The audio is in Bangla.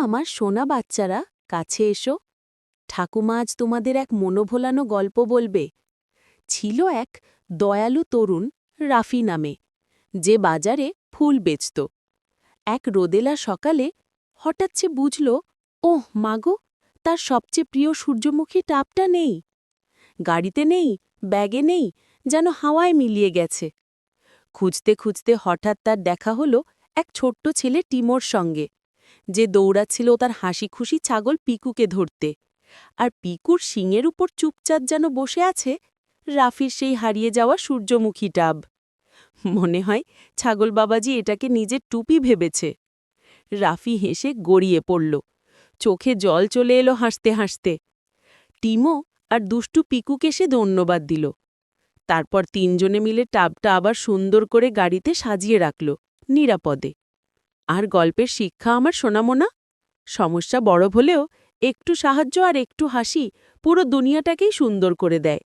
আমার সোনা বাচ্চারা, কাছে এসো। ঠাকুমা আজ তোমাদের এক মনোভোলানো গল্প বলবে। ছিল এক দয়ালু তরুণ, রাফি নামে, যে বাজারে ফুল বেচত। এক রোদেলা সকালে হঠাৎ সে বুঝল, ওহ মাগো, তার সবচেয়ে প্রিয় সূর্যমুখী টাবটা নেই। গাড়িতে নেই, ব্যাগে নেই, যেন হাওয়ায় মিলিয়ে গেছে। খুঁজতে খুঁজতে হঠাৎ তার দেখা হলো এক ছোট্ট ছেলে টিমোর সঙ্গে, যে দৌড়াচ্ছিল তার হাসি খুশি ছাগল পিকুকে ধরতে। আর পিকুর শিংয়ের উপর চুপচাপ যেন বসে আছে রাফির সেই হারিয়ে যাওয়া সূর্যমুখী টাব। মনে হয় ছাগল বাবাজি এটাকে নিজের টুপি ভেবেছে। রাফি হেসে গড়িয়ে পড়ল, চোখে জল চলে এলো হাসতে হাসতে। টিমো আর দুষ্টু পিকুকে সে ধন্যবাদ দিল। তারপর তিনজনে মিলে টাবটা আবার সুন্দর করে গাড়িতে সাজিয়ে রাখল, নিরাপদে। আর গল্পের শিক্ষা আমার সোনামোনা, সমস্যা বড় হলেও একটু সাহায্য আর একটু হাসি পুরো দুনিয়াটাকেই সুন্দর করে দেয়।